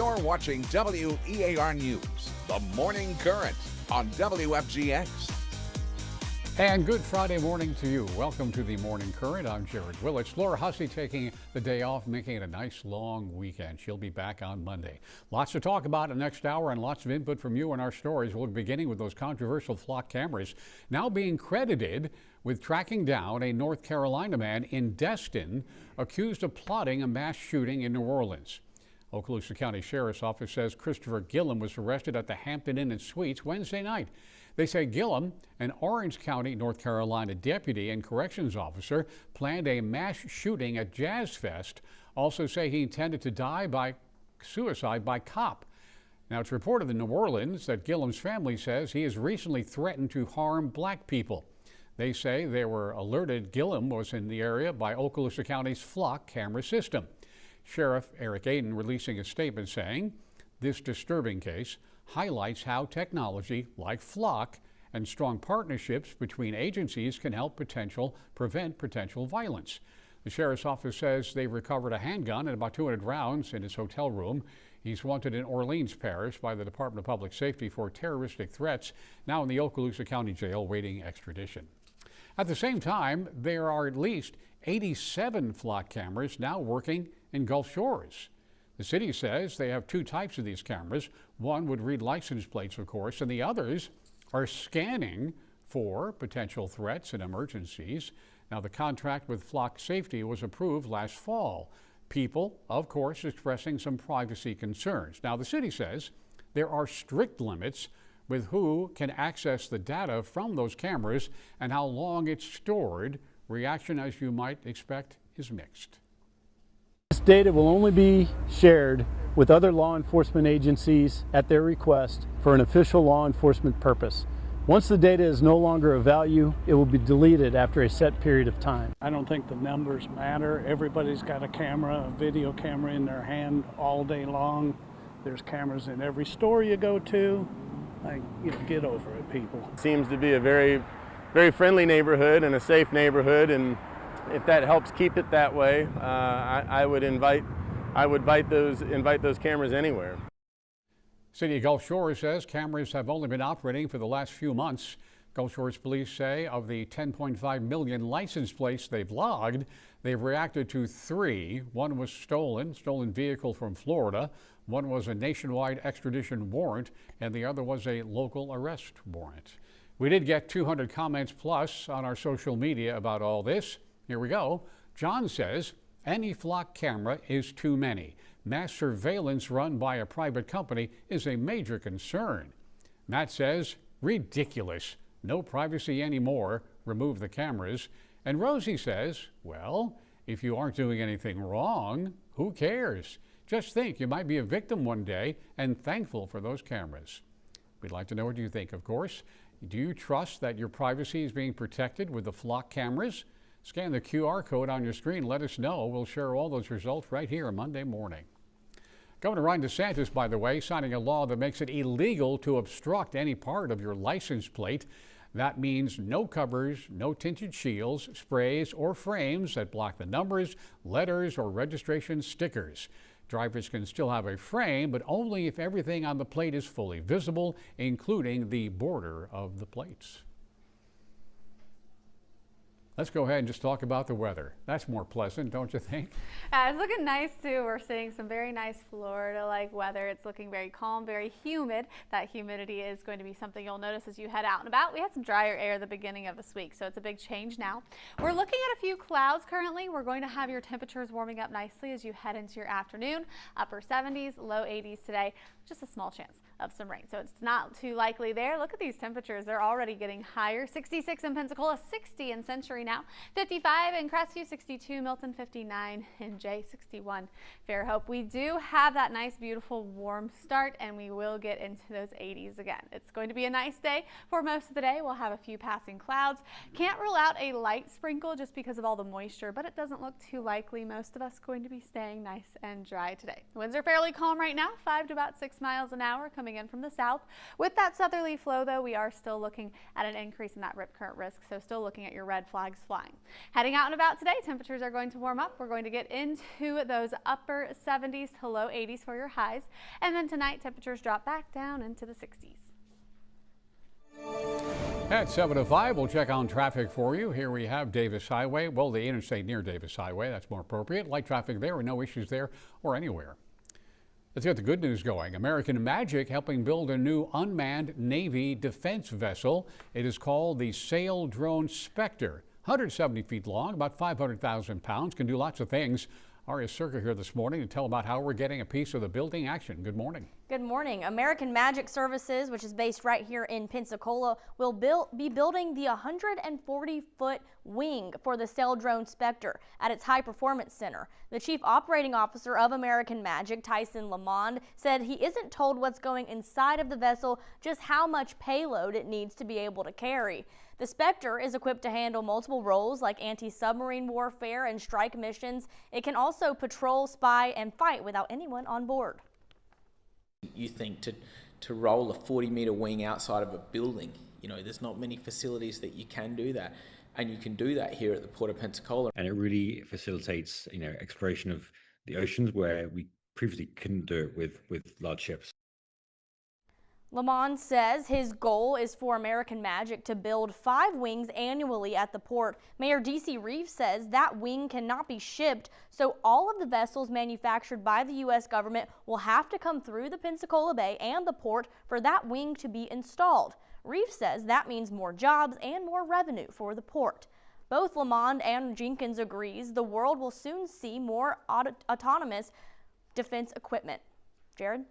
You're watching WEAR News, the morning current on WFGX. And good Friday morning to you. Welcome to the Morning Current. I'm Jared Willits. Laura Hussey taking the day off, making it a nice long weekend. She'll be back on Monday. Lots to talk about in the next hour and lots of input from you in our stories. We'll be beginning with those controversial flock cameras now being credited with tracking down a North Carolina man in Destin accused of plotting a mass shooting in New Orleans. Okaloosa County Sheriff's Office says Christopher Gillum was arrested at the Hampton Inn and Suites Wednesday night. They say Gillum, an Orange County, North Carolina deputy and corrections officer, planned a mass shooting at Jazz Fest. Also say he intended to die by suicide by cop. Now, it's reported in New Orleans that Gillum's family says he has recently threatened to harm black people. They say they were alerted Gillum was in the area by Okaloosa County's flock camera system. Sheriff Eric Aden releasing a statement saying, "This disturbing case highlights how technology like flock and strong partnerships between agencies can help prevent potential violence." The sheriff's office says they recovered a handgun and about 200 rounds in his hotel room. He's wanted in Orleans Parish by the Department of Public Safety for terroristic threats, now in the Okaloosa County Jail waiting extradition. At the same time, there are at least 87 flock cameras now working in Gulf Shores. The city says they have two types of these cameras. One would read license plates, of course, and the others are scanning for potential threats and emergencies. Now, the contract with Flock Safety was approved last fall. People, of course, expressing some privacy concerns. Now, the city says there are strict limits with who can access the data from those cameras and how long it's stored. Reaction, as you might expect, is mixed. This data will only be shared with other law enforcement agencies at their request for an official law enforcement purpose. Once the data is no longer of value, it will be deleted after a set period of time. I don't think the numbers matter. Everybody's got a camera, a video camera in their hand all day long. There's cameras in every store you go to. Get over it, people. Seems to be a very, very friendly neighborhood and a safe neighborhood, and if that helps keep it that way, I would invite those cameras anywhere. City of Gulf Shores says cameras have only been operating for the last few months. Gulf Shores police say of the 10.5 million license plates they've logged, they've reacted to 3. One was stolen vehicle from Florida. One was a nationwide extradition warrant, and the other was a local arrest warrant. We did get 200 comments plus on our social media about all this. Here we go. John says, any flock camera is too many. Mass surveillance run by a private company is a major concern. Matt says, ridiculous. No privacy anymore. Remove the cameras. And Rosie says, well, if you aren't doing anything wrong, who cares? Just think you might be a victim one day and thankful for those cameras. We'd like to know what you think, of course. Do you trust that your privacy is being protected with the flock cameras? Scan the QR code on your screen. Let us know. We'll share all those results right here on Monday morning. Governor Ron DeSantis, by the way, signing a law that makes it illegal to obstruct any part of your license plate. That means no covers, no tinted shields, sprays, or frames that block the numbers, letters, or registration stickers. Drivers can still have a frame, but only if everything on the plate is fully visible, including the border of the plates. Let's go ahead and just talk about the weather. That's more pleasant, don't you think? It's looking nice too. We're seeing some very nice Florida-like weather. It's looking very calm, very humid. That humidity is going to be something you'll notice as you head out and about. We had some drier air at the beginning of this week, so it's a big change now. We're looking at a few clouds currently. We're going to have your temperatures warming up nicely as you head into your afternoon. Upper 70s, low 80s today. Just a small chance of some rain, so it's not too likely there. Look at these temperatures. They're already getting higher. 66 in Pensacola, 60 in Century now, 55 in Crestview, 62 Milton, 59 in Jay, 61 Fairhope. We do have that nice, beautiful, warm start, and we will get into those 80s again. It's going to be a nice day for most of the day. We'll have a few passing clouds. Can't rule out a light sprinkle just because of all the moisture, but it doesn't look too likely. Most of us going to be staying nice and dry today. The winds are fairly calm right now, 5 to about 6 miles an hour coming in from the south. With that southerly flow, though, we are still looking at an increase in that rip current risk, so still looking at your red flag flags flying. Heading out and about today, temperatures are going to warm up. We're going to get into those upper 70s to low 80s for your highs. And then tonight, temperatures drop back down into the 60s. At 7:05, we'll check on traffic for you. Here we have Davis Highway. Well, the interstate near Davis Highway. That's more appropriate. Light traffic there and no issues there or anywhere. Let's get the good news going. American Magic helping build a new unmanned Navy defense vessel. It is called the Sail Drone Spectre. 170 feet long, about 500,000 pounds, can do lots of things. Aria Circa here this morning to tell about how we're getting a piece of the building action. Good morning. Good morning. American Magic Services, which is based right here in Pensacola, will be building the 140-foot wing for the Sail Drone Spectre at its High Performance Center. The Chief Operating Officer of American Magic, Tyson Lamond, said he isn't told what's going inside of the vessel, just how much payload it needs to be able to carry. The Spectre is equipped to handle multiple roles like anti-submarine warfare and strike missions. It can also patrol, spy, and fight without anyone on board. You think to roll a 40-meter wing outside of a building, there's not many facilities that you can do that. And you can do that here at the Port of Pensacola. And it really facilitates, exploration of the oceans where we previously couldn't do it with large ships. Lamond says his goal is for American Magic to build 5 wings annually at the port. Mayor D.C. Reeves says that wing cannot be shipped, so all of the vessels manufactured by the U.S. government will have to come through the Pensacola Bay and the port for that wing to be installed. Reeves says that means more jobs and more revenue for the port. Both Lamond and Jenkins agrees the world will soon see more autonomous defense equipment. Jared?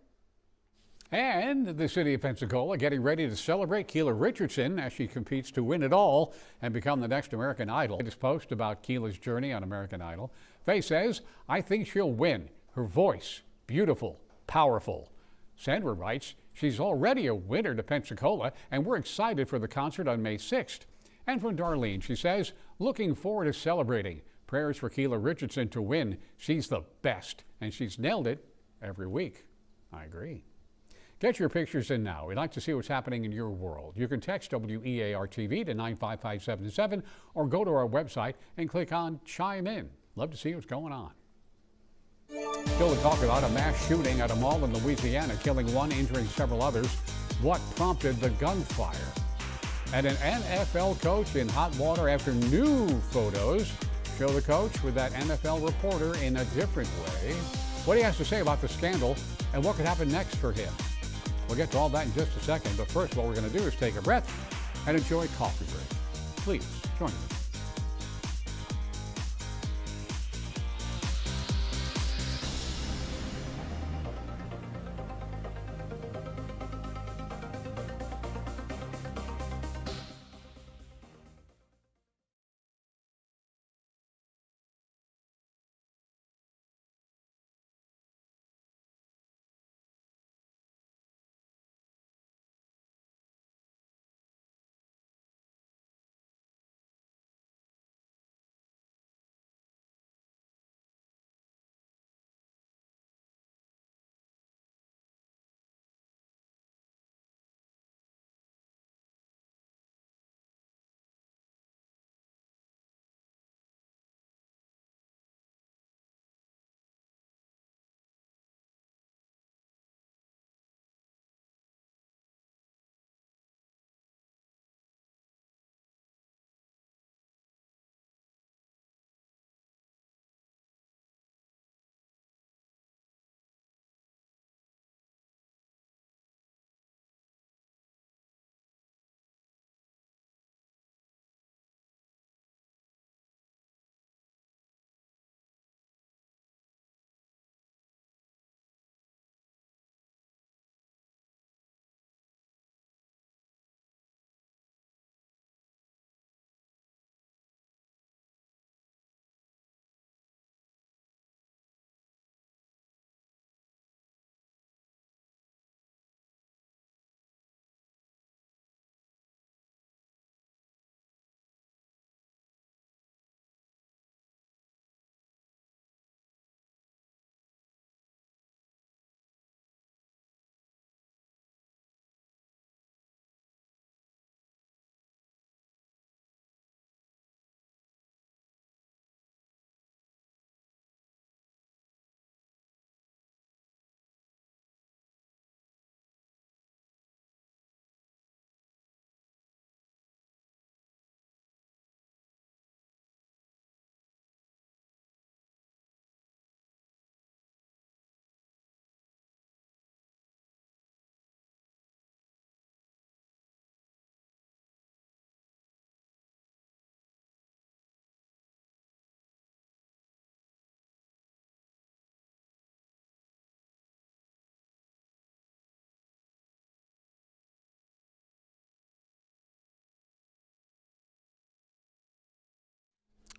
And the city of Pensacola getting ready to celebrate Keela Richardson as she competes to win it all and become the next American Idol. Latest post about Keela's journey on American Idol. Faye says, I think she'll win. Her voice, beautiful, powerful. Sandra writes, she's already a winner to Pensacola and we're excited for the concert on May 6th. And from Darlene, she says, looking forward to celebrating. Prayers for Keela Richardson to win. She's the best and she's nailed it every week. I agree. Get your pictures in now. We'd like to see what's happening in your world. You can text WEAR-TV to 95577 or go to our website and click on Chime In. Love to see what's going on. Still to talk about a mass shooting at a mall in Louisiana, killing 1, injuring several others. What prompted the gunfire? And an NFL coach in hot water after new photos show the coach with that NFL reporter in a different way. What he has to say about the scandal and what could happen next for him. We'll get to all that in just a second, but first what we're going to do is take a breath and enjoy coffee break. Please join me.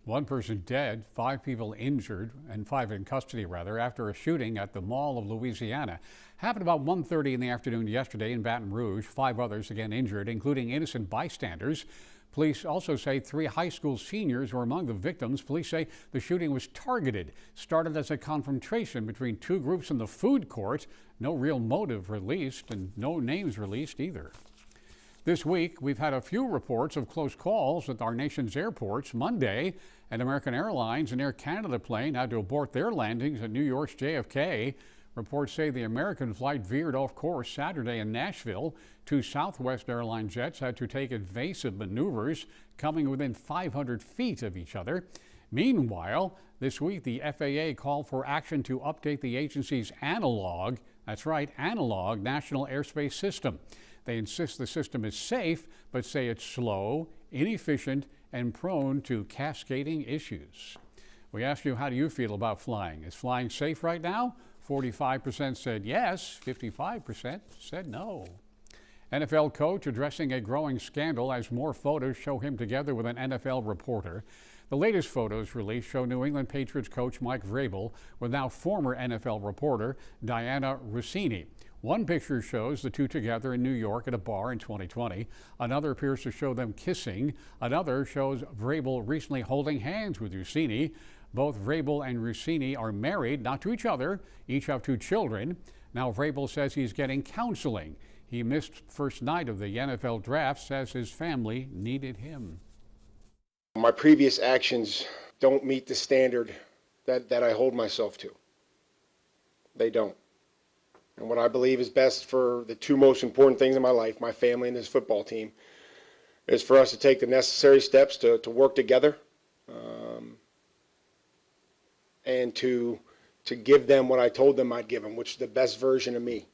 One person dead, 5 people injured, and 5 in custody, rather, after a shooting at the Mall of Louisiana. Happened about 1:30 in the afternoon yesterday in Baton Rouge. 5 others again injured, including innocent bystanders. Police also say 3 high school seniors were among the victims. Police say the shooting was targeted, started as a confrontation between 2 groups in the food court. No real motive released and no names released either. This week, we've had a few reports of close calls at our nation's airports. Monday, an American Airlines and Air Canada plane had to abort their landings at New York's JFK. Reports say the American flight veered off course Saturday in Nashville. 2 Southwest Airline jets had to take evasive maneuvers, coming within 500 feet of each other. Meanwhile, this week, the FAA called for action to update the agency's analog, that's right, analog National Airspace System. They insist the system is safe, but say it's slow, inefficient, and prone to cascading issues. We asked you, how do you feel about flying? Is flying safe right now? 45% said yes, 55% said no. NFL coach addressing a growing scandal as more photos show him together with an NFL reporter. The latest photos released show New England Patriots coach Mike Vrabel with now former NFL reporter Diana Rossini. One picture shows the two together in New York at a bar in 2020. Another appears to show them kissing. Another shows Vrabel recently holding hands with Rossini. Both Vrabel and Rossini are married, not to each other. Each have 2 children. Now Vrabel says he's getting counseling. He missed first night of the NFL draft, says his family needed him. My previous actions don't meet the standard that I hold myself to. They don't. And what I believe is best for the 2 most important things in my life, my family and this football team, is for us to take the necessary steps to work together and to give them what I told them I'd give them, which is the best version of me.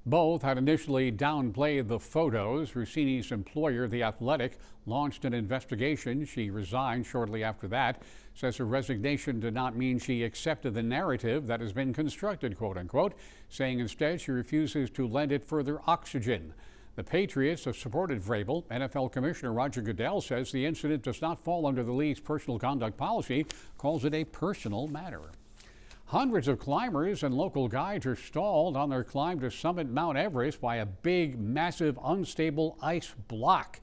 Both had initially downplayed the photos. Rossini's employer, The Athletic, launched an investigation. She resigned shortly after that. Says her resignation did not mean she accepted the narrative that has been constructed, quote unquote, saying instead she refuses to lend it further oxygen. The Patriots have supported Vrabel. NFL Commissioner Roger Goodell says the incident does not fall under the league's personal conduct policy, calls it a personal matter. Hundreds of climbers and local guides are stalled on their climb to summit Mount Everest by a big, massive, unstable ice block.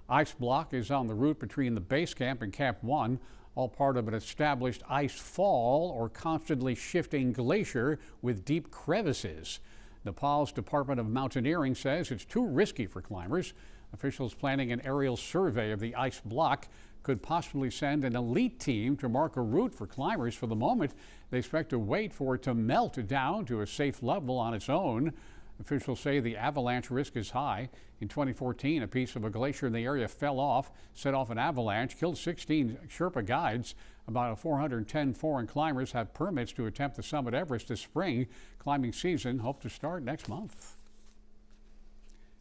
Ice block is on the route between the base camp and Camp 1, all part of an established ice fall or constantly shifting glacier with deep crevices. Nepal's Department of Mountaineering says it's too risky for climbers. Officials planning an aerial survey of the ice block could possibly send an elite team to mark a route for climbers. For the moment, they expect to wait for it to melt down to a safe level on its own. Officials say the avalanche risk is high. In 2014, a piece of a glacier in the area fell off, set off an avalanche, killed 16 Sherpa guides. About 410 foreign climbers have permits to attempt the summit Everest this spring. Climbing season hoped to start next month.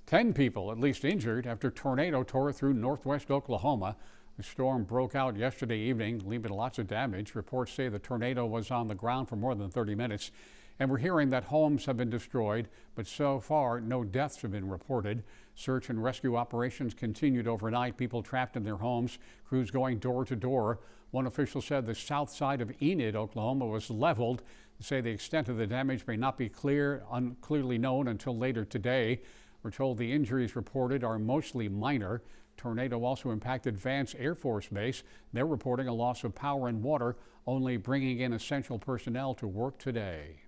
10 people at least injured after tornado tore through northwest Oklahoma. The storm broke out yesterday evening, leaving lots of damage. Reports say the tornado was on the ground for more than 30 minutes. And we're hearing that homes have been destroyed, but so far no deaths have been reported. Search and rescue operations continued overnight. People trapped in their homes, crews going door to door. One official said the south side of Enid, Oklahoma, was leveled. They say the extent of the damage may not be clearly known until later today. We're told the injuries reported are mostly minor. Tornado also impacted Vance Air Force Base. They're reporting a loss of power and water, only bringing in essential personnel to work today.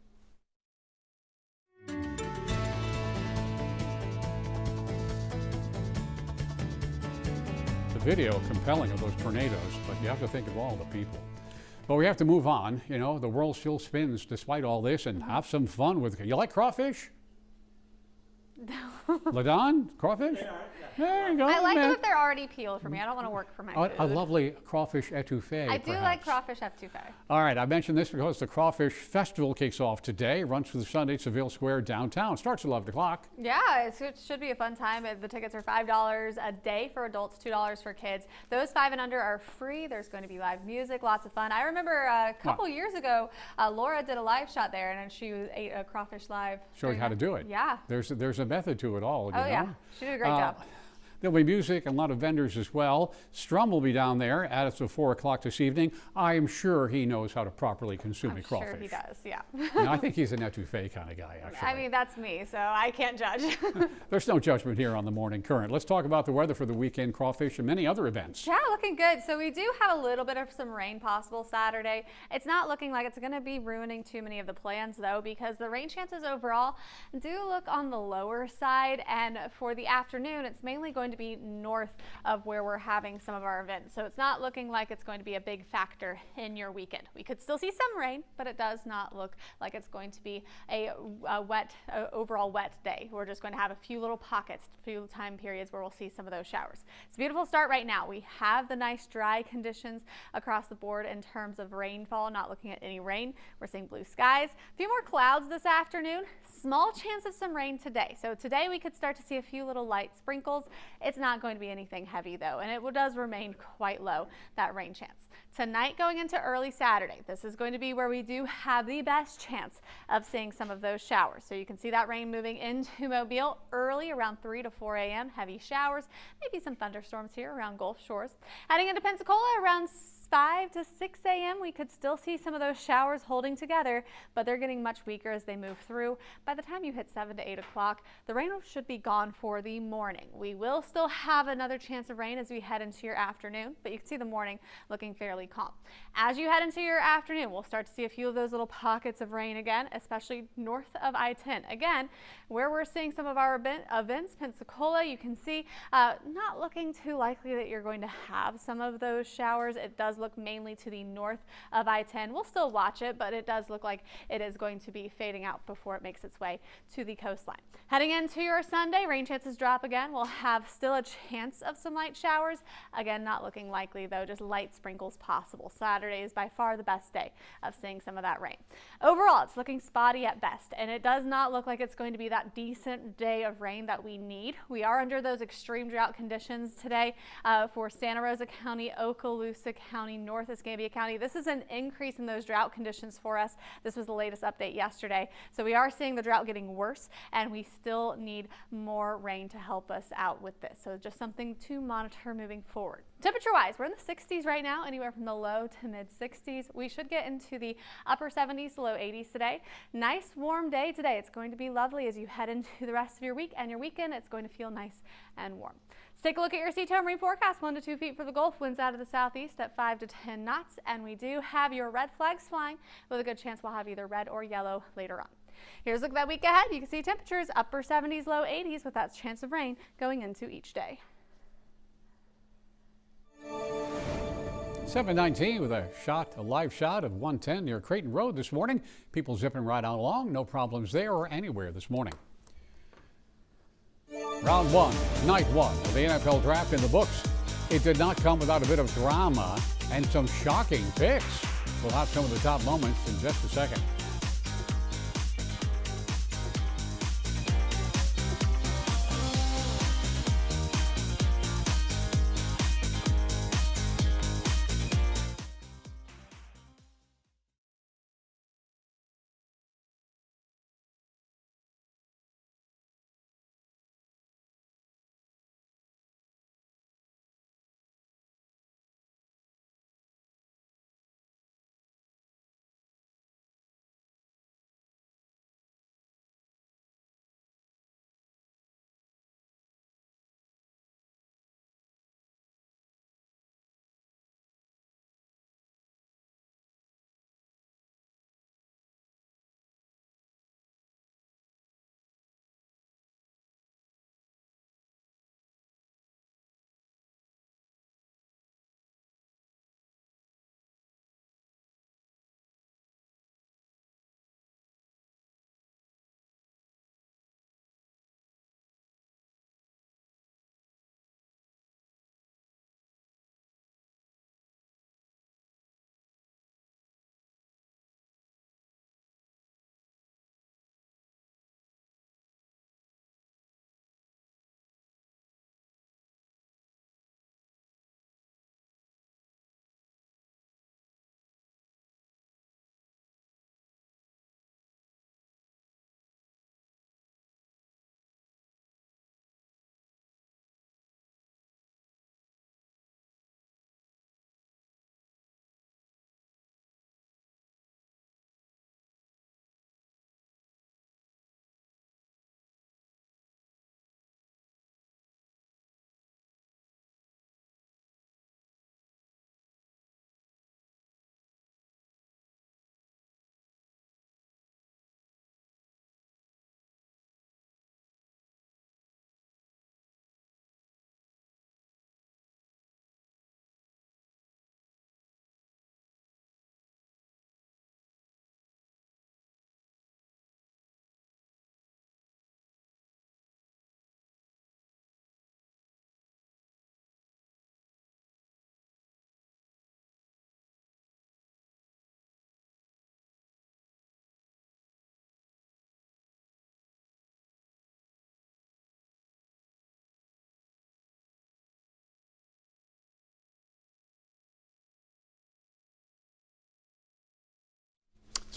The video compelling of those tornadoes, but you have to think of all the people. But we have to move on. You know, the world still spins despite all this, and have some fun with it. You like crawfish? LaDon, crawfish? There you go. I like them if they're already peeled for me. I don't want to work for my food. A lovely crawfish etouffee. I do like crawfish etouffee. All right, I mentioned this because the Crawfish Festival kicks off today. Runs through Sunday at Seville Square downtown. Starts at 11 o'clock. Yeah, it should be a fun time. The tickets are $5 a day for adults, $2 for kids. Those 5 and under are free. There's going to be live music, lots of fun. I remember a couple years ago, Laura did a live shot there, and she ate a crawfish live. Show you how to do it. Yeah. There's a method to it all. Oh, yeah. She did a great job. There'll be music and a lot of vendors as well. Strum will be down there at us at 4 o'clock this evening. I am sure he knows how to properly consume a crawfish. Sure he does, yeah. No, I think he's an etouffee kind of guy, actually. I mean, that's me, so I can't judge. There's no judgment here on the Morning Current. Let's talk about the weather for the weekend, crawfish, and many other events. Yeah, looking good. So we do have a little bit of some rain possible Saturday. It's not looking like it's going to be ruining too many of the plans, though, because the rain chances overall do look on the lower side. And for the afternoon, it's mainly going to be north of where we're having some of our events. So it's not looking like it's going to be a big factor in your weekend. We could still see some rain, but it does not look like it's going to be a overall wet day. We're just going to have a few little pockets, a few time periods where we'll see some of those showers. It's a beautiful start right now. We have the nice dry conditions across the board in terms of rainfall, not looking at any rain. We're seeing blue skies, a few more clouds this afternoon, small chance of some rain today. So today we could start to see a few little light sprinkles. It's not going to be anything heavy though, and it does remain quite low, that rain chance. Tonight going into early Saturday, this is going to be where we do have the best chance of seeing some of those showers. So you can see that rain moving into Mobile early around 3 to 4 a.m. Heavy showers, maybe some thunderstorms here around Gulf Shores. Heading into Pensacola around 5 to 6 a.m. we could still see some of those showers holding together, but they're getting much weaker as they move through. By the time you hit 7 to 8 o'clock, the rain should be gone for the morning. We will still have another chance of rain as we head into your afternoon, but you can see the morning looking fairly calm. As you head into your afternoon, we'll start to see a few of those little pockets of rain again, especially north of I-10. Again, where we're seeing some of our events, Pensacola, you can see not looking too likely that you're going to have some of those showers. It does look mainly to the north of I-10. We'll still watch it, but it does look like it is going to be fading out before it makes its way to the coastline. Heading into your Sunday, rain chances drop again. We'll have still a chance of some light showers. Again, not looking likely though, just light sprinkles possible. Saturday is by far the best day of seeing some of that rain. Overall, it's looking spotty at best, and it does not look like it's going to be that decent day of rain that we need. We are under those extreme drought conditions today for Santa Rosa County, Okaloosa County, North Escambia County. This is an increase in those drought conditions for us. This was the latest update yesterday. So we are seeing the drought getting worse, and we still need more rain to help us out with this. So just something to monitor moving forward. Temperature-wise, we're in the 60s right now, anywhere from the low to mid 60s. We should get into the upper 70s to low 80s today. Nice warm day today. It's going to be lovely as you head into the rest of your week and your weekend. It's going to feel nice and warm. Let's take a look at your sea-tone marine forecast. 1 to 2 feet for the Gulf, winds out of the southeast at 5 to 10 knots, and we do have your red flags flying with a good chance we'll have either red or yellow later on. Here's a look at that week ahead. You can see temperatures upper 70s, low 80s with that chance of rain going into each day. 719 with a live shot of 110 near Creighton Road this morning. People zipping right on along. No problems there or anywhere this morning. Round one, night one of the NFL draft in the books. It did not come without a bit of drama and some shocking picks. We'll have some of the top moments in just a second.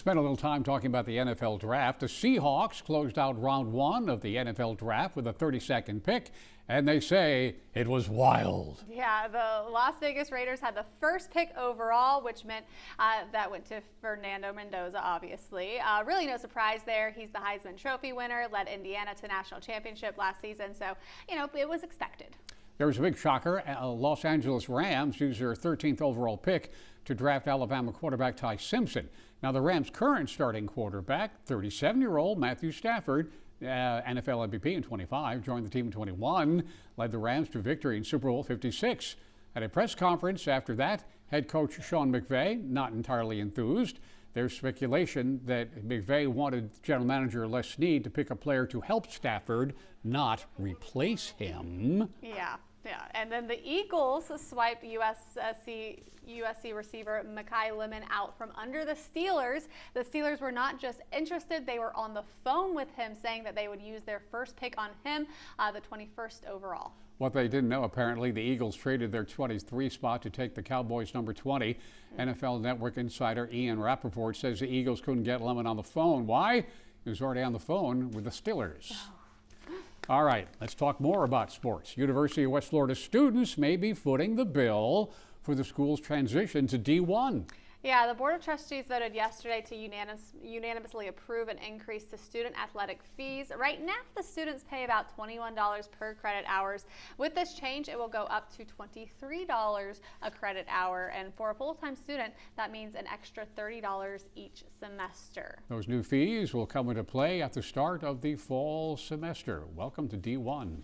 Spent a little time talking about the NFL draft. The Seahawks closed out round 1 of the NFL draft with a 32nd pick, and they say it was wild. Yeah, the Las Vegas Raiders had the first pick overall, which meant that went to Fernando Mendoza, obviously. Really no surprise there. He's the Heisman Trophy winner, led Indiana to national championship last season, so, you know, it was expected. There was a big shocker. Los Angeles Rams used their 13th overall pick to draft Alabama quarterback Ty Simpson. Now, the Rams' current starting quarterback, 37-year-old Matthew Stafford, NFL MVP in 25, joined the team in 21, led the Rams to victory in Super Bowl 56. At a press conference after that, head coach Sean McVay, not entirely enthused. There's speculation that McVay wanted general manager Les Snead to pick a player to help Stafford, not replace him. Yeah. And then the Eagles swiped USC receiver Mekhi Lemon out from under the Steelers. The Steelers were not just interested, they were on the phone with him saying that they would use their first pick on him, the 21st overall. What they didn't know, apparently, the Eagles traded their 23 spot to take the Cowboys' number 20. NFL Network insider Ian Rappaport says the Eagles couldn't get Lemon on the phone. Why? He was already on the phone with the Steelers. All right, let's talk more about sports. University of West Florida students may be footing the bill for the school's transition to D1. Yeah, the Board of Trustees voted yesterday to unanimously approve an increase to student athletic fees. Right now, the students pay about $21 per credit hours. With this change, it will go up to $23 a credit hour. And for a full-time student, that means an extra $30 each semester. Those new fees will come into play at the start of the fall semester. Welcome to D1.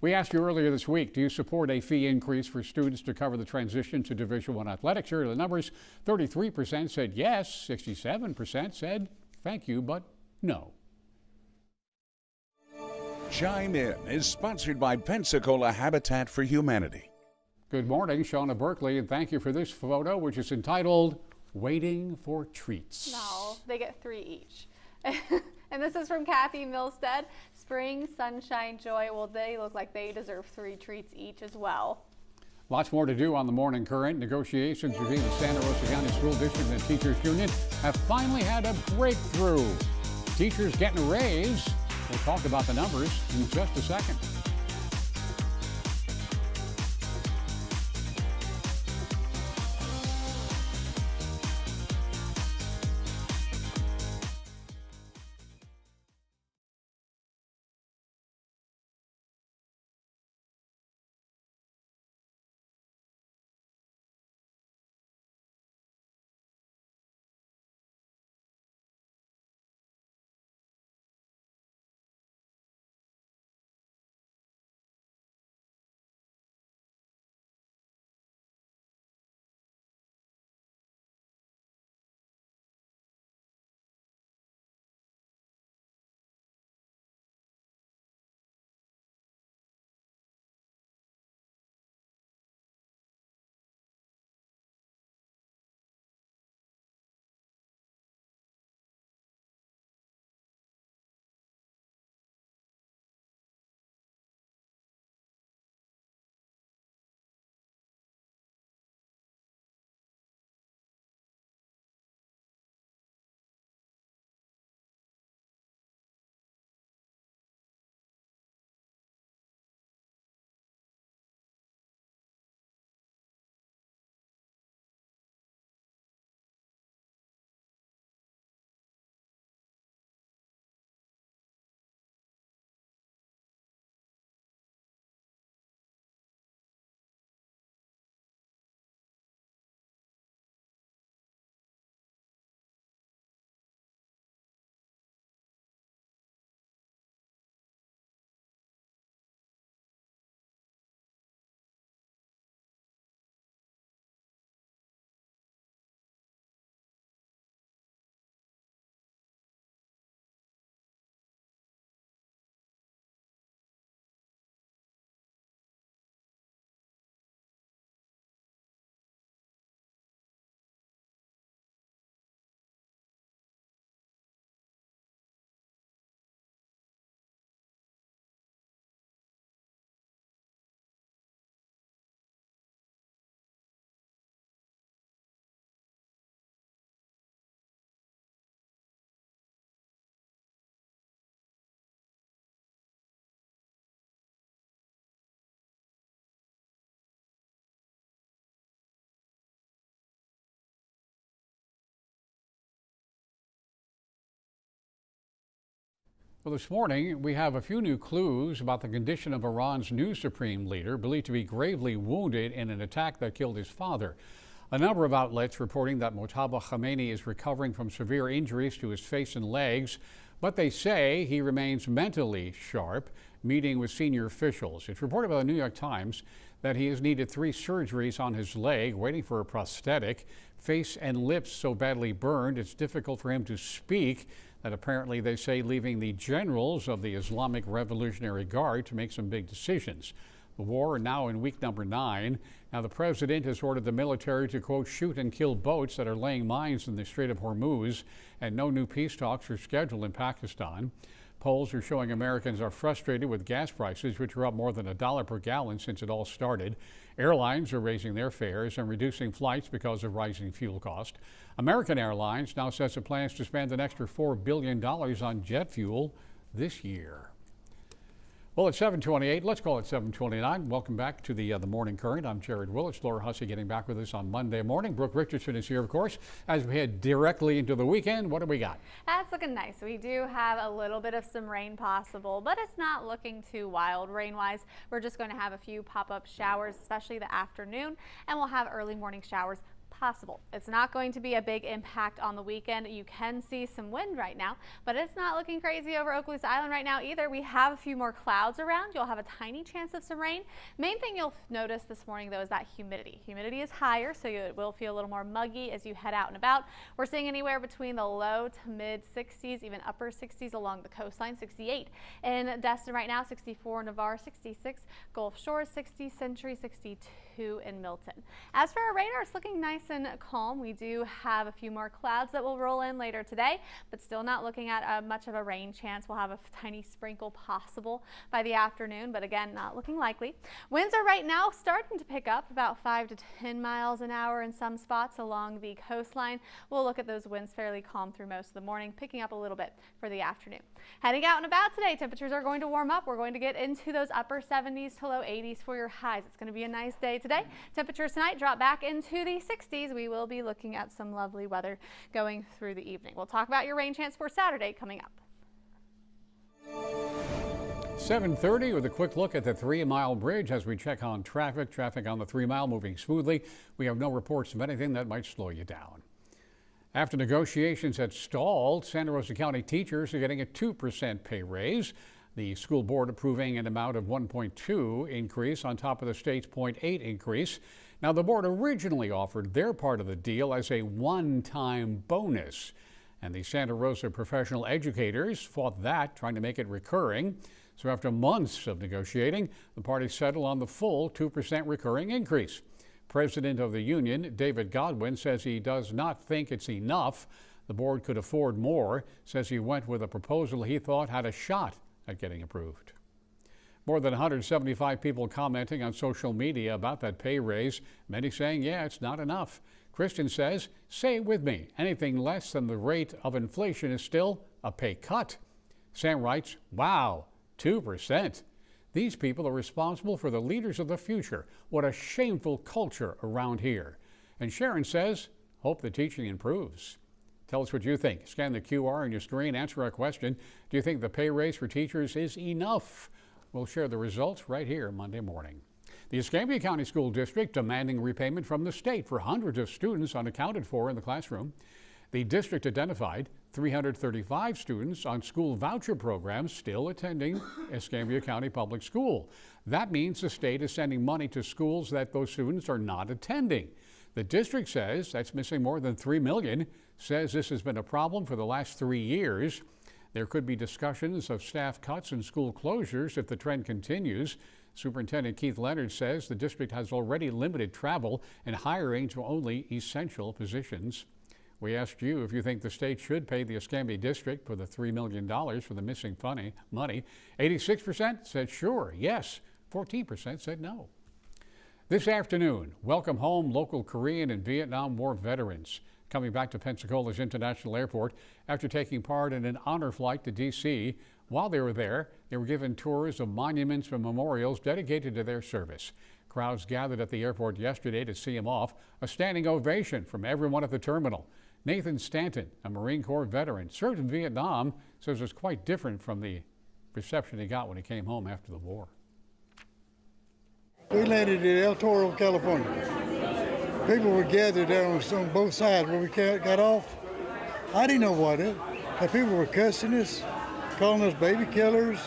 We asked you earlier this week, do you support a fee increase for students to cover the transition to Division I athletics? Here are the numbers. 33% said yes, 67% said thank you, but no. Chime In is sponsored by Pensacola Habitat for Humanity. Good morning, Shauna Berkeley, and thank you for this photo, which is entitled Waiting for Treats. No, they get 3 each. And this is from Kathy Milstead. Spring, sunshine, joy. Well, they look like they deserve 3 treats each as well. Lots more to do on the Morning Current. Negotiations between the Santa Rosa County School District and the Teachers Union have finally had a breakthrough. Teachers getting a raise. We'll talk about the numbers in just a second. Well, this morning we have a few new clues about the condition of Iran's new supreme leader, believed to be gravely wounded in an attack that killed his father. A number of outlets reporting that Mojtaba Khamenei is recovering from severe injuries to his face and legs, but they say he remains mentally sharp, meeting with senior officials. It's reported by the New York Times that he has needed 3 surgeries on his leg, waiting for a prosthetic, face and lips so badly burned it's difficult for him to speak, that apparently they say leaving the generals of the Islamic Revolutionary Guard to make some big decisions. The war now in week number 9. Now the president has ordered the military to, quote, shoot and kill boats that are laying mines in the Strait of Hormuz, and no new peace talks are scheduled in Pakistan. Polls are showing Americans are frustrated with gas prices, which are up more than $1 per gallon since it all started. Airlines are raising their fares and reducing flights because of rising fuel cost. American Airlines now says it plans to spend an extra $4 billion on jet fuel this year. Well, it's 7:28. Let's call it 7:29. Welcome back to the Morning Current. I'm Jared Willis. Laura Hussey getting back with us on Monday morning. Brooke Richardson is here, of course. As we head directly into the weekend, what do we got? That's looking nice. We do have a little bit of some rain possible, but it's not looking too wild rain-wise. We're just going to have a few pop-up showers, especially the afternoon, and we'll have early morning showers possible. It's not going to be a big impact on the weekend. You can see some wind right now, but it's not looking crazy over Okaloosa Island right now either. We have a few more clouds around. You'll have a tiny chance of some rain. Main thing you'll notice this morning though is that humidity. Humidity is higher, so it will feel a little more muggy as you head out and about. We're seeing anywhere between the low to mid 60s, even upper 60s along the coastline. 68 in Destin right now, 64 in Navarre, 66 Gulf Shores, 60 Century, 62 in Milton. As for our radar, it's looking nice and calm. We do have a few more clouds that will roll in later today, but still not looking at much of a rain chance. We'll have a tiny sprinkle possible by the afternoon, but again, not looking likely. Winds are right now starting to pick up about 5 to 10 miles an hour in some spots along the coastline. We'll look at those winds fairly calm through most of the morning, picking up a little bit for the afternoon. Heading out and about today, temperatures are going to warm up. We're going to get into those upper 70s to low 80s for your highs. It's going to be a nice day today. Temperatures tonight drop back into the 60s. We will be looking at some lovely weather going through the evening. We'll talk about your rain chance for Saturday coming up. 7:30 with a quick look at the 3 Mile Bridge as we check on traffic. Traffic on the 3 Mile moving smoothly. We have no reports of anything that might slow you down. After negotiations had stalled, Santa Rosa County teachers are getting a 2% pay raise. The school board approving an amount of 1.2 increase on top of the state's 0.8 increase. Now, the board originally offered their part of the deal as a one-time bonus, and the Santa Rosa professional educators fought that, trying to make it recurring. So after months of negotiating, the parties settled on the full 2% recurring increase. President of the union, David Godwin, says he does not think it's enough. The board could afford more, says he went with a proposal he thought had a shot at getting approved. More than 175 people commenting on social media about that pay raise, many saying, yeah, it's not enough. Kristen says, say it with me, anything less than the rate of inflation is still a pay cut. Sam writes, wow, 2%. These people are responsible for the leaders of the future. What a shameful culture around here. And Sharon says, hope the teaching improves. Tell us what you think. Scan the QR on your screen, answer our question. Do you think the pay raise for teachers is enough? We'll share the results right here Monday morning. The Escambia County School District demanding repayment from the state for hundreds of students unaccounted for in the classroom. The district identified 335 students on school voucher programs still attending Escambia County Public School. That means the state is sending money to schools that those students are not attending. The district says that's missing more than $3 million, says this has been a problem for the last 3 years. There could be discussions of staff cuts and school closures if the trend continues. Superintendent Keith Leonard says the district has already limited travel and hiring to only essential positions. We asked you if you think the state should pay the Escambia district for the $3 million for the missing money. 86% said sure, yes. 14% said no. This afternoon, welcome home local Korean and Vietnam War veterans coming back to Pensacola's International Airport after taking part in an honor flight to D.C. While they were there, they were given tours of monuments and memorials dedicated to their service. Crowds gathered at the airport yesterday to see him off, a standing ovation from everyone at the terminal. Nathan Stanton, a Marine Corps veteran, served in Vietnam, says it's quite different from the reception he got when he came home after the war. We landed in El Toro, California. People were gathered there on both sides where we got off. I didn't know what it. The people were cussing us, calling us baby killers,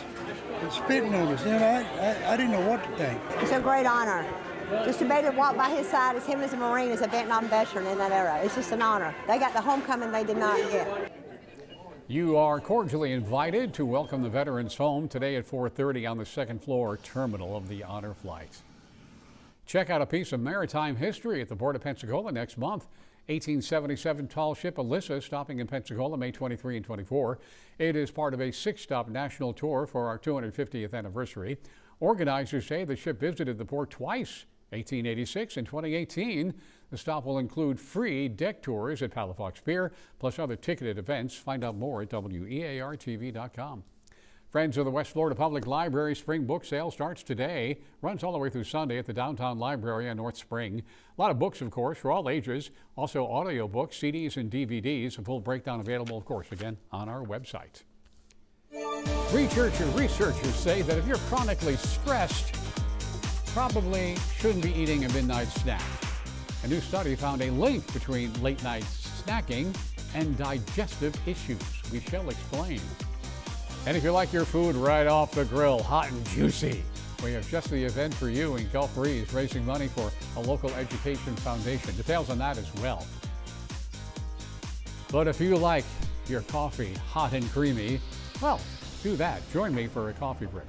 and spitting on us. You know, I didn't know what to think. It's a great honor. Just to be able to walk by his side as him as a Marine, as a Vietnam veteran in that era. It's just an honor. They got the homecoming they did not get. You are cordially invited to welcome the veterans home today at 4:30 on the second floor terminal of the Honor Flight. Check out a piece of maritime history at the Port of Pensacola next month. 1877 tall ship Alyssa stopping in Pensacola May 23 and 24. It is part of a 6-stop national tour for our 250th anniversary. Organizers say the ship visited the port twice, 1886 and 2018. The stop will include free deck tours at Palafox Pier, plus other ticketed events. Find out more at WEARTV.com. Friends of the West Florida Public Library Spring Book Sale starts today. Runs all the way through Sunday at the Downtown Library on North Spring. A lot of books, of course, for all ages. Also audio books, CDs, and DVDs. A full breakdown available, of course, again, on our website. Researchers say that if you're chronically stressed, probably shouldn't be eating a midnight snack. A new study found a link between late night snacking and digestive issues. We shall explain. And if you like your food right off the grill, hot and juicy, we have just the event for you in Gulf Breeze, raising money for a local education foundation. Details on that as well. But if you like your coffee hot and creamy, well, do that. Join me for a coffee break.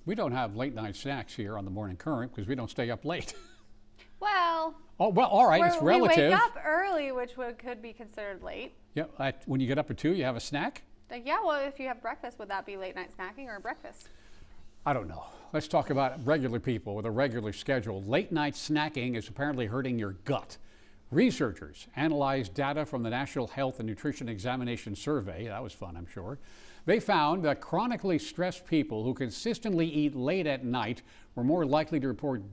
We don't have late night snacks here on the Morning Current because we don't stay up late. Well, all right, it's relative. We wake up early, which could be considered late. Yeah, when you get up at 2, you have a snack? Yeah, well, if you have breakfast, would that be late night snacking or breakfast? I don't know. Let's talk about regular people with a regular schedule. Late night snacking is apparently hurting your gut. Researchers analyzed data from the National Health and Nutrition Examination Survey. That was fun, I'm sure. They found that chronically stressed people who consistently eat late at night were more likely to report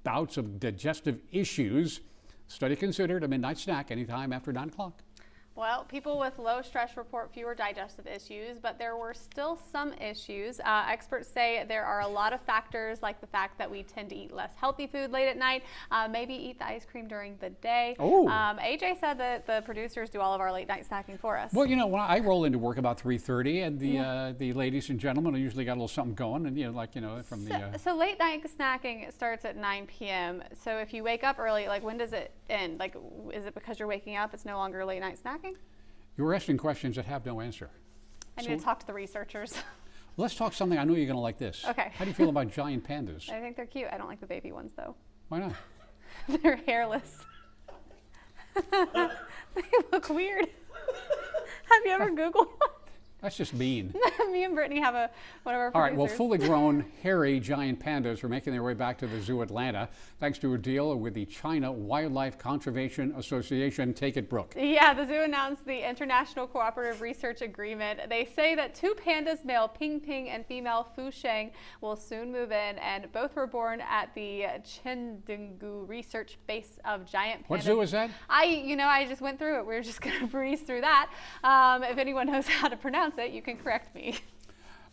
bouts of digestive issues. The study considered a midnight snack anytime after 9 o'clock. Well, people with low stress report fewer digestive issues, but there were still some issues. Experts say there are a lot of factors, like the fact that we tend to eat less healthy food late at night, maybe eat the ice cream during the day. AJ said that the producers do all of our late night snacking for us. Well, you know, when I roll into work about 3:30, and the ladies and gentlemen have usually got a little something going, and from the. So late night snacking starts at 9 p.m. So if you wake up early, like when does it end? Like, is it because you're waking up? It's no longer late night snacking? You're asking questions that have no answer. I need to talk to the researchers. Let's talk something I know you're going to like this. Okay. How do you feel about giant pandas? I think they're cute. I don't like the baby ones, though. Why not? They're hairless. They look weird. Have you ever Googled one? That's just mean. Me and Brittany have one of our producers. All right, well, fully grown, hairy giant pandas are making their way back to the Zoo Atlanta thanks to a deal with the China Wildlife Conservation Association. Take it, Brooke. Yeah, the zoo announced the International Cooperative Research Agreement. They say that 2 pandas, male Ping Ping and female Fu Sheng, will soon move in, and both were born at the Chengdu Research Base of Giant Pandas. What zoo is that? I just went through it. We were just going to breeze through that. If anyone knows how to pronounce it, you can correct me.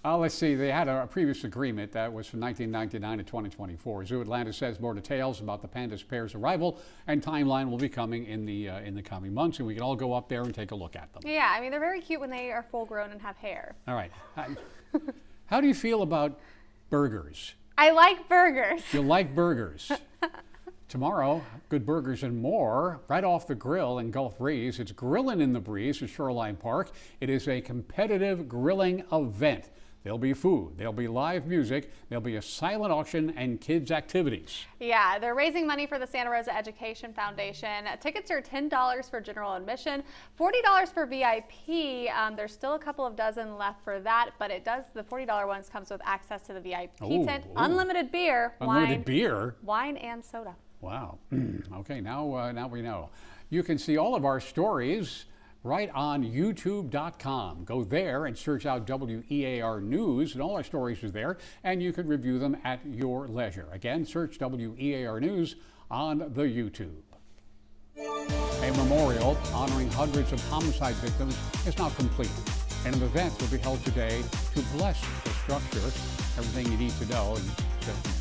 Let's see. They had a previous agreement that was from 1999 to 2024. Zoo Atlanta says more details about the pandas pair's arrival and timeline will be coming in the coming months, and we can all go up there and take a look at them. Yeah, I mean, they're very cute when they are full grown and have hair. All right. How do you feel about burgers? I like burgers. You like burgers. Tomorrow, good burgers and more, right off the grill in Gulf Breeze. It's Grillin' in the Breeze at Shoreline Park. It is a competitive grilling event. There'll be food, there'll be live music, there'll be a silent auction and kids' activities. Yeah, they're raising money for the Santa Rosa Education Foundation. Tickets are $10 for general admission, $40 for VIP. There's still a couple of dozen left for that, but the $40 ones comes with access to the VIP tent, unlimited beer, wine and soda. Wow. Okay, now we know. You can see all of our stories right on YouTube.com. Go there and search out WEAR News, and all our stories are there, and you can review them at your leisure. Again, search WEAR News on the YouTube. A memorial honoring hundreds of homicide victims is now complete, and an event will be held today to bless the structure. Everything you need to know in just a minute.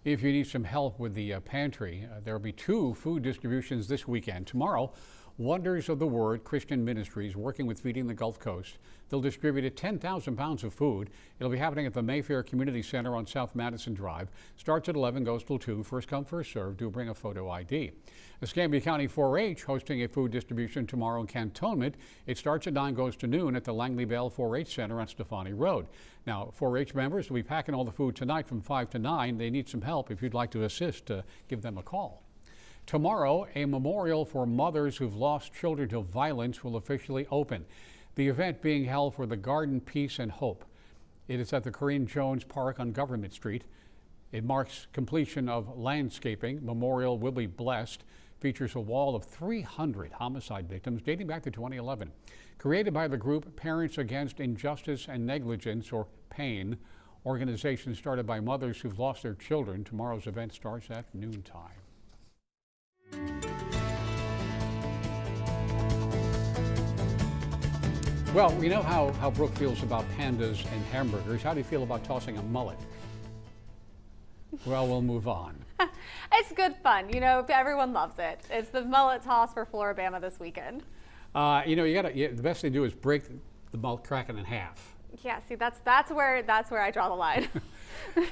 If you need some help with the pantry, there will be 2 food distributions this weekend. Tomorrow, Wonders of the Word Christian Ministries, working with Feeding the Gulf Coast. They'll distribute 10,000 pounds of food. It'll be happening at the Mayfair Community Center on South Madison Drive. Starts at 11, goes till 2. First come, first served. Do bring a photo ID. Escambia County 4-H hosting a food distribution tomorrow in Cantonment. It starts at 9, goes to noon at the Langley Bell 4-H Center on Stefani Road. Now, 4-H members will be packing all the food tonight from 5 to 9. They need some help. If you'd like to assist, give them a call. Tomorrow, a memorial for mothers who've lost children to violence will officially open. The event being held for the Garden, Peace and Hope. It is at the Corinne Jones Park on Government Street. It marks completion of landscaping. Memorial will be blessed. Features a wall of 300 homicide victims dating back to 2011. Created by the group Parents Against Injustice and Negligence, or PAIN, organization started by mothers who've lost their children. Tomorrow's event starts at noontime. Well, we know how Brooke feels about pandas and hamburgers. How do you feel about tossing a mullet? Well, we'll move on. It's good fun. You know, everyone loves it. It's the mullet toss for Floribama this weekend. You know, the best thing to do is break the mullet, crack it in half. Yeah, see, that's where I draw the line.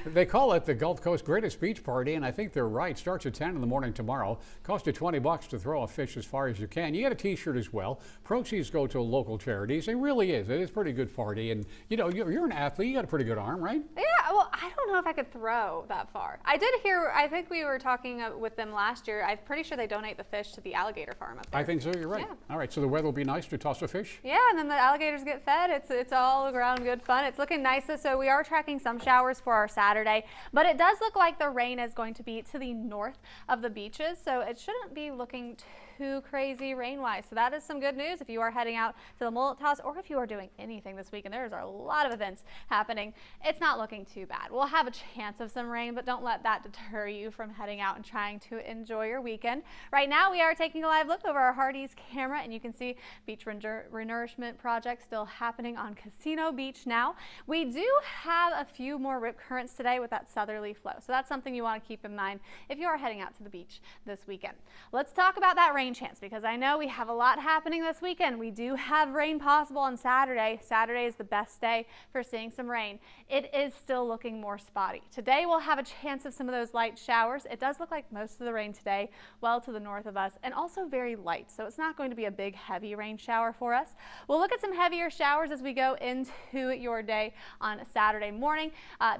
They call it the Gulf Coast Greatest Beach Party, and I think they're right. Starts at 10 in the morning tomorrow. Costs you $20 to throw a fish as far as you can. You get a T-shirt as well. Proceeds go to local charities. It really is. It is a pretty good party, and you know, you're an athlete. You got a pretty good arm, right? Yeah. Well, I don't know if I could throw that far. I did hear. I think we were talking with them last year. I'm pretty sure they donate the fish to the alligator farm up there. I think so. You're right. Yeah. All right. So the weather will be nice to toss a fish. Yeah, and then the alligators get fed. It's all around good fun. It's looking nice. So we are tracking some showers for our Saturday, but it does look like the rain is going to be to the north of the beaches, so it shouldn't be looking too crazy rain-wise. So that is some good news if you are heading out to the mullet toss, or if you are doing anything this weekend. There's a lot of events happening. It's not looking too bad. We'll have a chance of some rain, but don't let that deter you from heading out and trying to enjoy your weekend. Right now, we are taking a live look over our Hardee's camera, and you can see beach renourishment project still happening on Casino Beach now. We do have a few more rip currents today with that southerly flow, so that's something you want to keep in mind if you are heading out to the beach this weekend. Let's talk about that rain chance, because I know we have a lot happening this weekend. We do have rain possible on Saturday. Saturday is the best day for seeing some rain. It is still looking more spotty. Today we'll have a chance of some of those light showers. It does look like most of the rain today well to the north of us, and also very light, so it's not going to be a big heavy rain shower for us. We'll look at some heavier showers as we go into your day on Saturday morning.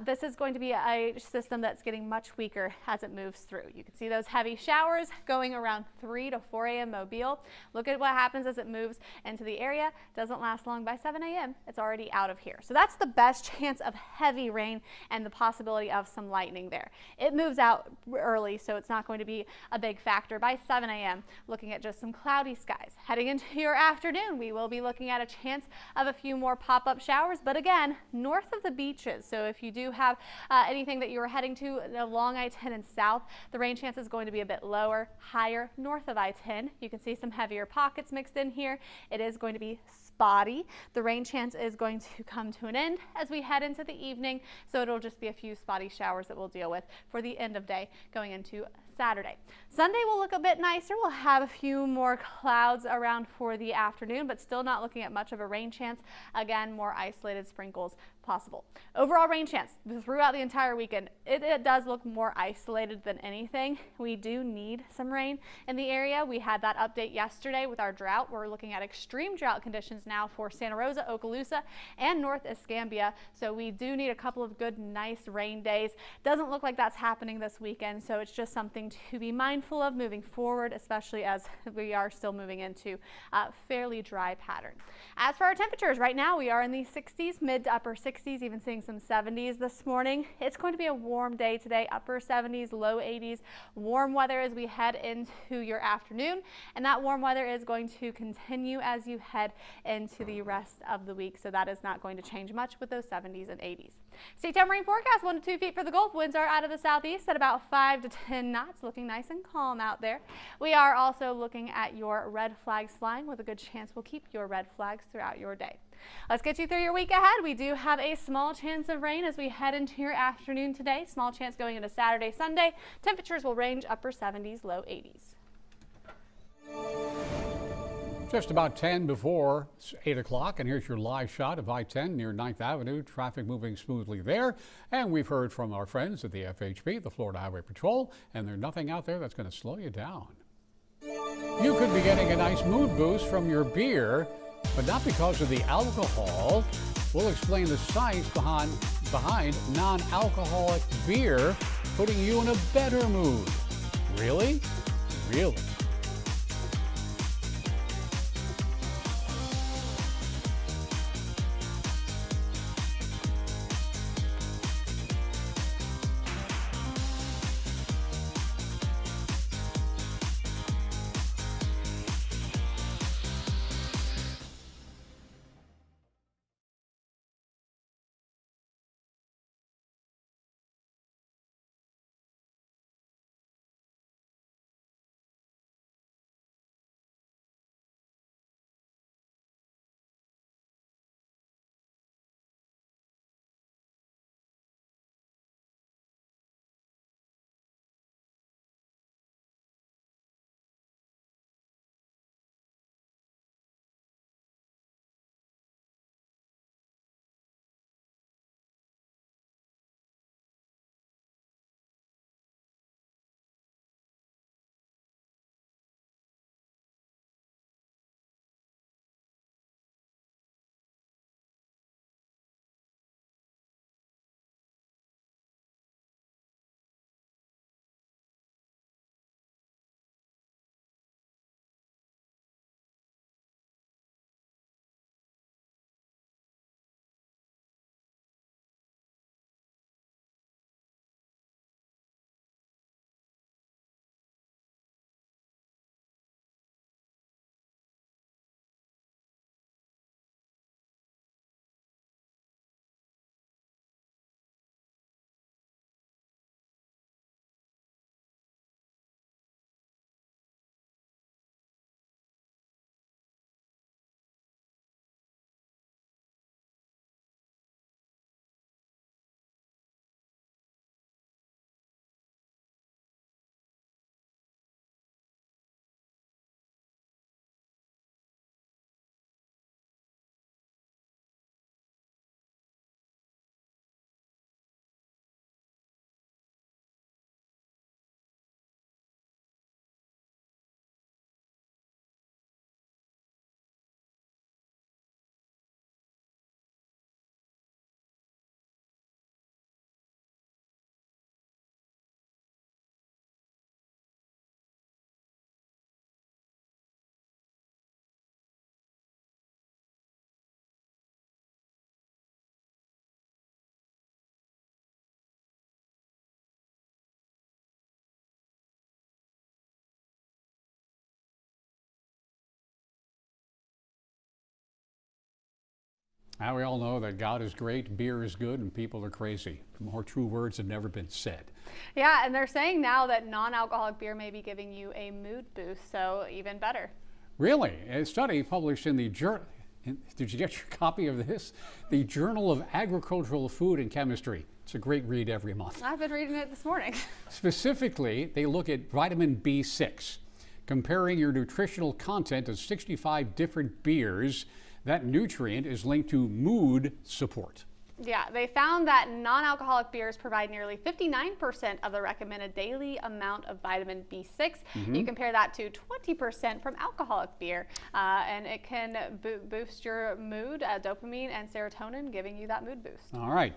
This is going to be a system that's getting much weaker as it moves through. You can see those heavy showers going around 3 to 4 a.m. Mobile. Look at what happens as it moves into the area. Doesn't last long. By 7 a.m. it's already out of here. So that's the best chance of heavy rain and the possibility of some lightning there. It moves out early, so it's not going to be a big factor. By 7 a.m. looking at just some cloudy skies. Heading into your afternoon, we will be looking at a chance of a few more pop-up showers, but again, north of the beaches. So if you do have anything that you are heading to along I-10 and south, the rain chance is going to be a bit lower, higher north of I-10. You can see some heavier pockets mixed in here. It is going to be spotty. The rain chance is going to come to an end as we head into the evening, so it'll just be a few spotty showers that we'll deal with for the end of day going into Saturday. Sunday will look a bit nicer. We'll have a few more clouds around for the afternoon, but still not looking at much of a rain chance. Again, more isolated sprinkles possible. Overall rain chance throughout the entire weekend, it does look more isolated than anything. We do need some rain in the area. We had that update yesterday with our drought. We're looking at extreme drought conditions now for Santa Rosa, Okaloosa, and North Escambia. So we do need a couple of good, nice rain days. Doesn't look like that's happening this weekend, so it's just something to be mindful of moving forward, especially as we are still moving into a fairly dry pattern. As for our temperatures, right now we are in the 60s, mid to upper 60s, even seeing some 70s this morning. It's going to be a warm day today, upper 70s, low 80s, warm weather as we head into your afternoon, and that warm weather is going to continue as you head into the rest of the week, so that is not going to change much with those 70s and 80s. Stay-time rain forecast, 1 to 2 feet for the Gulf. Winds are out of the southeast at about 5 to 10 knots, looking nice and calm out there. We are also looking at your red flags flying with a good chance we'll keep your red flags throughout your day. Let's get you through your week ahead. We do have a small chance of rain as we head into your afternoon today. Small chance going into Saturday, Sunday. Temperatures will range upper 70s, low 80s. Just about 10 before 8 o'clock, and here's your live shot of I-10 near 9th Avenue. Traffic moving smoothly there. And we've heard from our friends at the FHP, the Florida Highway Patrol, and there's nothing out there that's going to slow you down. You could be getting a nice mood boost from your beer, but not because of the alcohol. We'll explain the science behind non-alcoholic beer putting you in a better mood. Really? Really? Now we all know that God is great, beer is good, and people are crazy. More true words have never been said. Yeah, and they're saying now that non-alcoholic beer may be giving you a mood boost, so even better. Really? A study published in the journal, did you get your copy of this? The Journal of Agricultural Food and Chemistry. It's a great read every month. I've been reading it this morning. Specifically, they look at vitamin B6, comparing your nutritional content of 65 different beers. That nutrient is linked to mood support. Yeah, they found that non-alcoholic beers provide nearly 59% of the recommended daily amount of vitamin B6. You compare that to 20% from alcoholic beer, and it can boost your mood, dopamine and serotonin, giving you that mood boost. All right.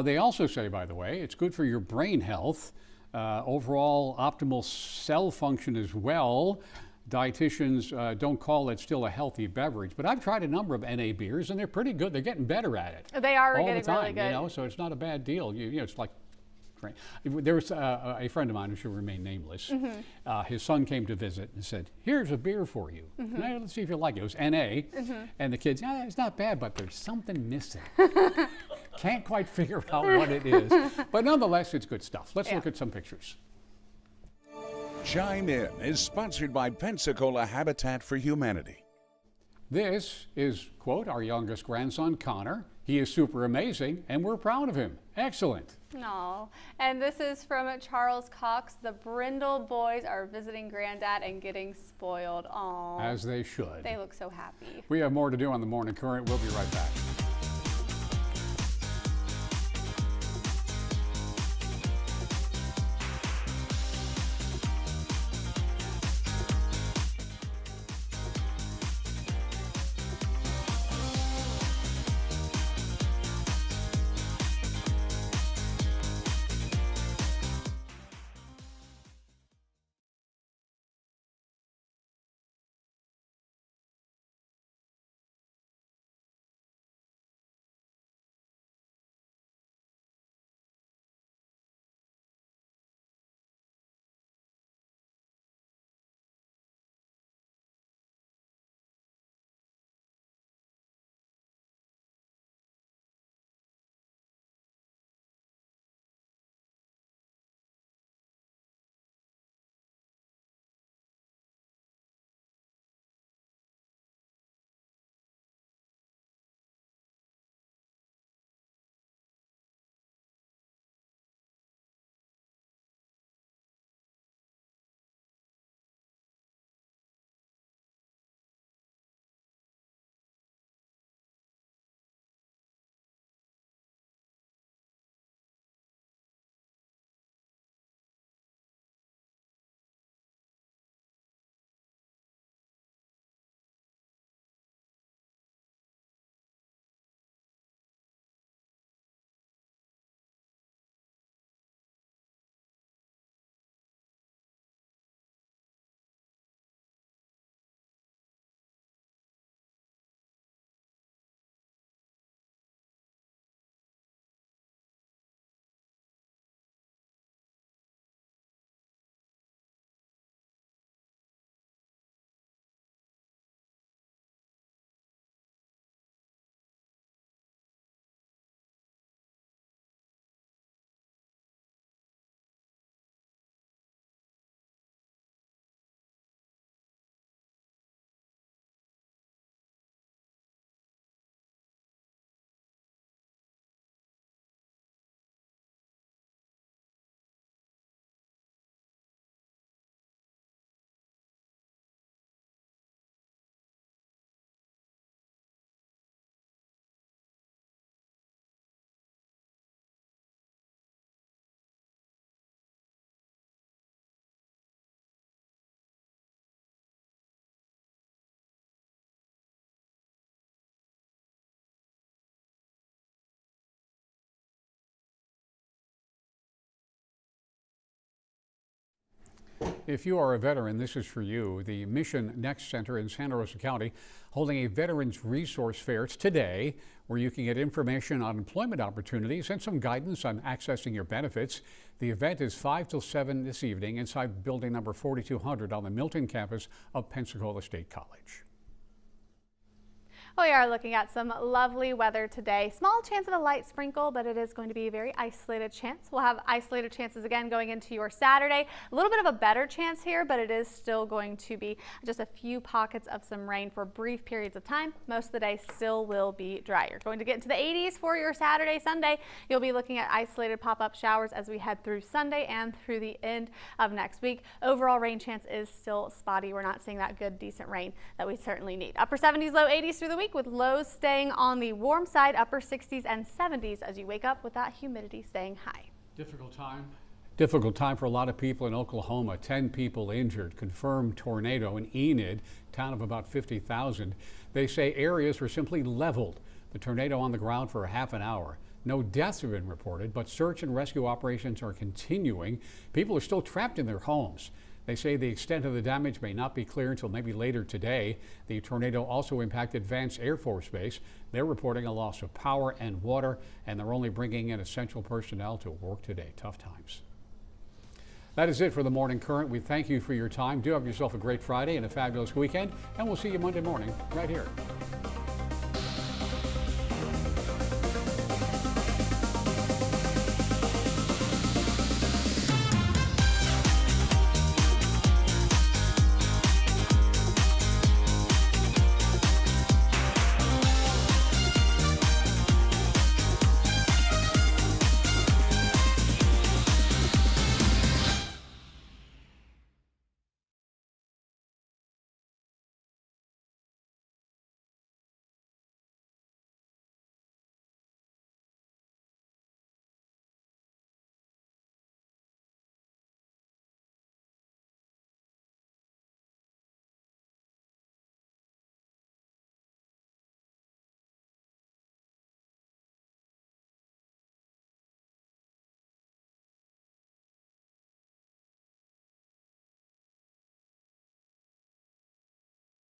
They also say, by the way, it's good for your brain health, overall optimal cell function as well. Dietitians don't call it still a healthy beverage, but I've tried a number of NA beers and they're pretty good. They're getting better at it. They are all getting the time, really good. You know, so it's not a bad deal. You know, it's like there was a friend of mine who should remain nameless. His son came to visit and said, "Here's a beer for you. Let's see if you like it." It was NA, and the kids, "Yeah, it's not bad, but there's something missing." Can't quite figure out what it is, but nonetheless, it's good stuff. Let's look at some pictures. Chime In is sponsored by Pensacola Habitat for Humanity. This is, quote, our youngest grandson, Connor. He is super amazing, and we're proud of him. Excellent. No, and this is from Charles Cox. The Brindle boys are visiting Granddad and getting spoiled. Aww. As they should. They look so happy. We have more to do on the Morning Current. We'll be right back. If you are a veteran, this is for you. The Mission Next Center in Santa Rosa County holding a Veterans Resource Fair today, where you can get information on employment opportunities and some guidance on accessing your benefits. The event is 5 till 7 this evening inside building number 4200 on the Milton campus of Pensacola State College. We are looking at some lovely weather today. Small chance of a light sprinkle, but it is going to be a very isolated chance. We'll have isolated chances again going into your Saturday. A little bit of a better chance here, but it is still going to be just a few pockets of some rain for brief periods of time. Most of the day still will be dry. You're going to get into the 80s for your Saturday, Sunday. You'll be looking at isolated pop-up showers as we head through Sunday and through the end of next week. Overall rain chance is still spotty. We're not seeing that good, decent rain that we certainly need. Upper 70s, low 80s through the week, with lows staying on the warm side, upper 60s and 70s as you wake up with that humidity staying high. Difficult time for a lot of people in Oklahoma. 10 people injured. Confirmed tornado in Enid, town of about 50,000. They say areas were simply leveled. The tornado on the ground for a half an hour. No deaths have been reported, but search and rescue operations are continuing. People are still trapped in their homes. They say the extent of the damage may not be clear until maybe later today. The tornado also impacted Vance Air Force Base. They're reporting a loss of power and water, and they're only bringing in essential personnel to work today. Tough times. That is it for the Morning Current. We thank you for your time. Do have yourself a great Friday and a fabulous weekend, and we'll see you Monday morning right here.